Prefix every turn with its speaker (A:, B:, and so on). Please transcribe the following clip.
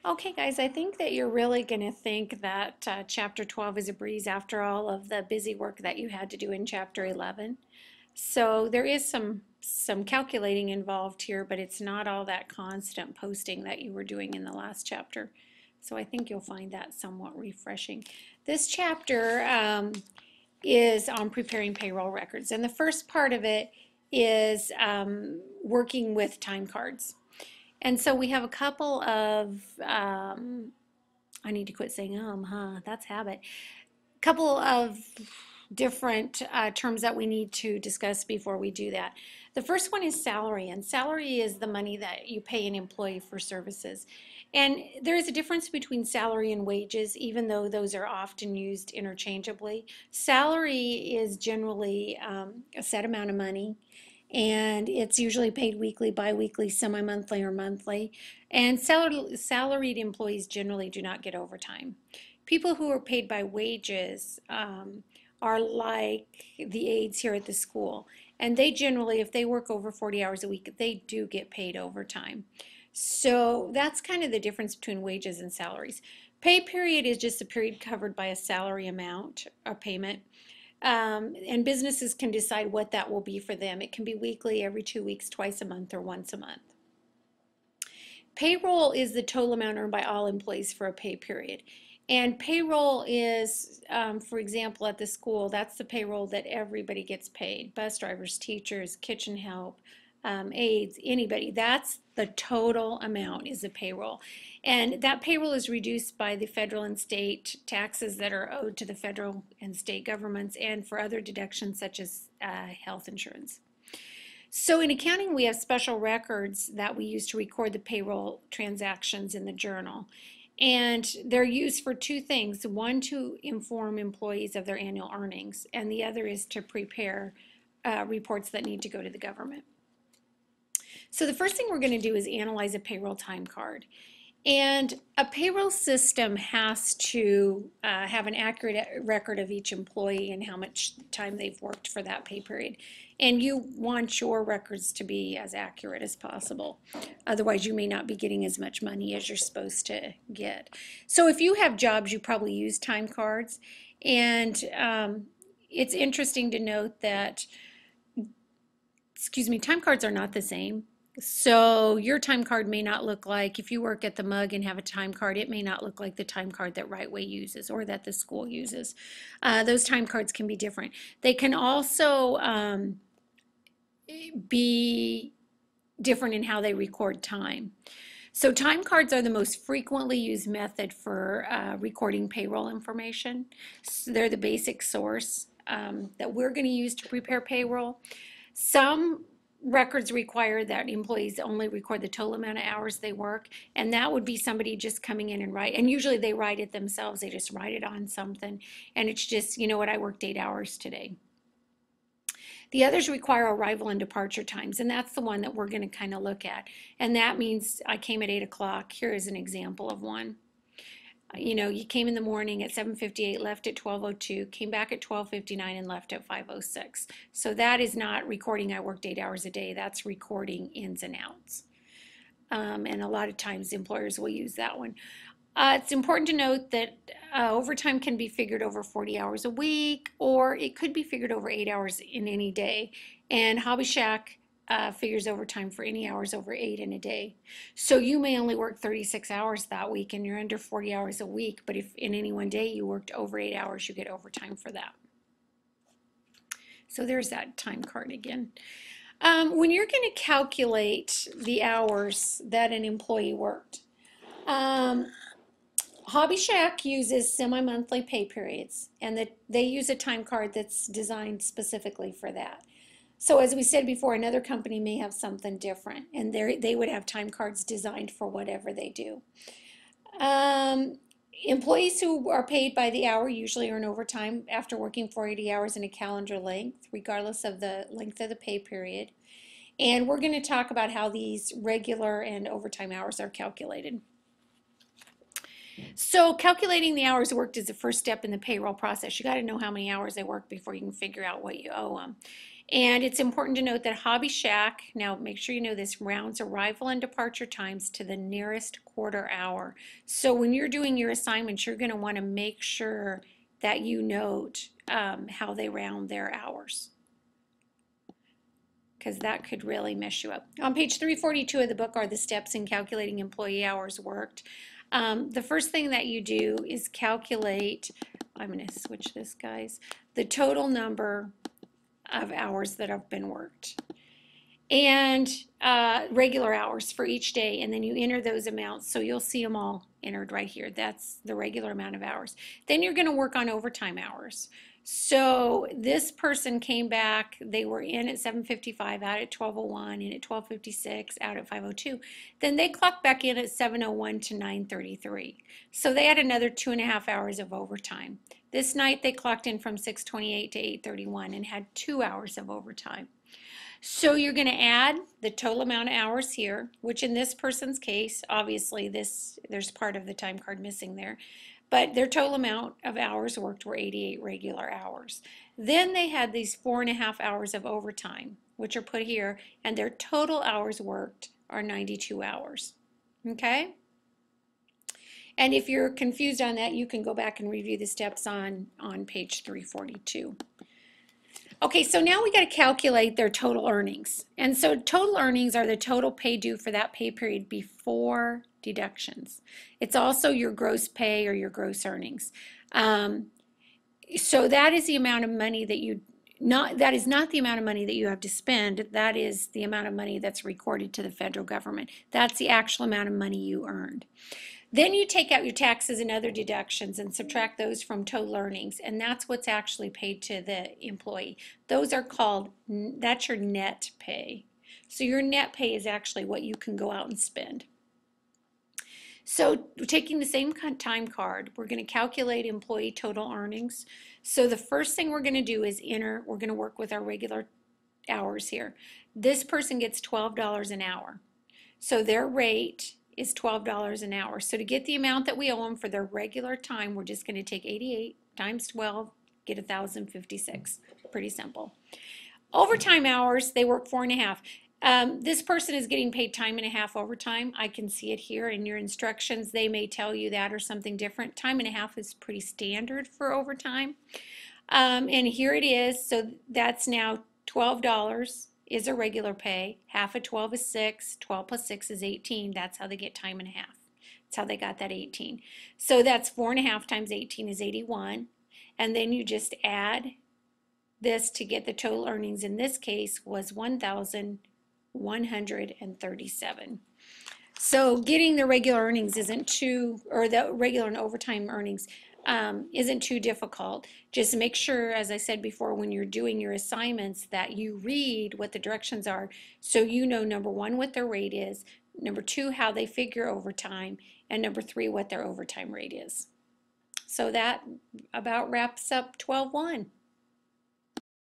A: Okay, guys, I think that you're really going to think that chapter 12 is a breeze after all of the busy work that you had to do in chapter 11. So there is some calculating involved here, but it's not all that constant posting that you were doing in the last chapter. So I think you'll find that somewhat refreshing. This chapter is on preparing payroll records, and the first part of it is working with time cards. And so we have a couple of, I need to quit saying, that's habit. Couple of different terms that we need to discuss before we do that. The first one is salary, and salary is the money that you pay an employee for services. And there is a difference between salary and wages, even though those are often used interchangeably. Salary is generally a set amount of money, and it's usually paid weekly, bi-weekly, semi-monthly, or monthly. And salaried employees generally do not get overtime. People who are paid by wages are like the aides here at the school. And they generally, if they work over 40 hours a week, they do get paid overtime. So that's kind of the difference between wages and salaries. Pay period is just a period covered by a salary amount or payment. And businesses can decide what that will be for them. It can be weekly, every 2 weeks, twice a month, or once a month. Payroll is the total amount earned by all employees for a pay period. And payroll is, for example, at the school, that's the payroll that everybody gets paid. Bus drivers, teachers, kitchen help, aides, anybody. That's the total amount is the payroll. And that payroll is reduced by the federal and state taxes that are owed to the federal and state governments and for other deductions such as health insurance. So in accounting, we have special records that we use to record the payroll transactions in the journal. And they're used for two things. One, to inform employees of their annual earnings, and the other is to prepare reports that need to go to the government. So the first thing we're going to do is analyze a payroll time card. And a payroll system has to have an accurate record of each employee and how much time they've worked for that pay period. And you want your records to be as accurate as possible. Otherwise, you may not be getting as much money as you're supposed to get. So if you have jobs, you probably use time cards. And it's interesting to note that, time cards are not the same. So your time card may not look like, if you work at the Mug and have a time card, it may not look like the time card that Rightway uses or that the school uses. Those time cards can be different. They can also be different in how they record time. So time cards are the most frequently used method for recording payroll information. So they're the basic source that we're going to use to prepare payroll. Some records require that employees only record the total amount of hours they work, and that would be somebody just coming in and write, and usually they write it themselves. They just write it on something, and it's just, you know what, I worked 8 hours today. The others require arrival and departure times, and that's the one that we're going to kind of look at. And that means I came at 8 o'clock. Here is an example of one. You know, you came in the morning at 7:58, left at 12:02, came back at 12:59, and left at 5:06. So that is not recording I worked 8 hours a day. That's recording ins and outs. And a lot of times employers will use that one. It's important to note that overtime can be figured over 40 hours a week, or it could be figured over 8 hours in any day. And Hobby Shack figures overtime for any hours over 8 in a day. So you may only work 36 hours that week and you're under 40 hours a week, but if in any one day you worked over 8 hours, you get overtime for that. So there's that time card again. When you're going to calculate the hours that an employee worked, Hobby Shack uses semi-monthly pay periods, and they use a time card that's designed specifically for that. So as we said before, another company may have something different, and they would have time cards designed for whatever they do. Employees who are paid by the hour usually earn overtime after working 40 hours in a calendar length, regardless of the length of the pay period. And we're going to talk about how these regular and overtime hours are calculated. So calculating the hours worked is the first step in the payroll process. You got to know how many hours they work before you can figure out what you owe them. And it's important to note that Hobby Shack, now make sure you know this, rounds arrival and departure times to the nearest quarter hour. So when you're doing your assignments, you're going to want to make sure that you note how they round their hours, because that could really mess you up. On page 342 of the book are the steps in calculating employee hours worked. The first thing that you do is calculate, I'm going to switch this, guys, the total number of hours that have been worked and regular hours for each day, and then you enter those amounts, so you'll see them all entered right here. That's the regular amount of hours. Then you're going to work on overtime hours. So this person came back, they were in at 7:55, out at 12:01, in at 12:56, out at 5:02. Then they clocked back in at 7:01 to 9:33. So they had another 2.5 hours of overtime. This night they clocked in from 6:28 to 8:31 and had 2 hours of overtime. So you're going to add the total amount of hours here, which in this person's case, obviously there's part of the time card missing there, but their total amount of hours worked were 88 regular hours. Then they had these 4.5 hours of overtime, which are put here, and their total hours worked are 92 hours. Okay? And if you're confused on that, you can go back and review the steps on page 342. Okay, so now we got to calculate their total earnings. And so total earnings are the total pay due for that pay period before deductions. It's also your gross pay or your gross earnings. So that is the amount of money that that is not the amount of money that you have to spend. That is the amount of money that's recorded to the federal government. That's the actual amount of money you earned. Then you take out your taxes and other deductions and subtract those from total earnings, and that's what's actually paid to the employee. Those are called, that's your net pay. So your net pay is actually what you can go out and spend. So taking the same time card, we're going to calculate employee total earnings. So the first thing we're going to do is we're going to work with our regular hours here. This person gets $12 an hour. So their rate is $12 an hour. So to get the amount that we owe them for their regular time, we're just going to take 88 times 12, get 1,056. Pretty simple. Overtime hours, they work 4.5. This person is getting paid time and a half overtime. I can see it here in your instructions. They may tell you that or something different. Time and a half is pretty standard for overtime. And here it is. So that's now $12 is a regular pay. Half of 12 is 6. 12 plus 6 is 18. That's how they get time and a half. That's how they got that 18. So that's 4.5 times 18 is 81. And then you just add this to get the total earnings. In this case was 1,137. So getting the regular earnings isn't too, or the regular and overtime earnings isn't too difficult. Just make sure, as I said before, when you're doing your assignments that you read what the directions are, so you know, number one, what their rate is, number two, how they figure overtime, and number three, what their overtime rate is. So that about wraps up 12.1.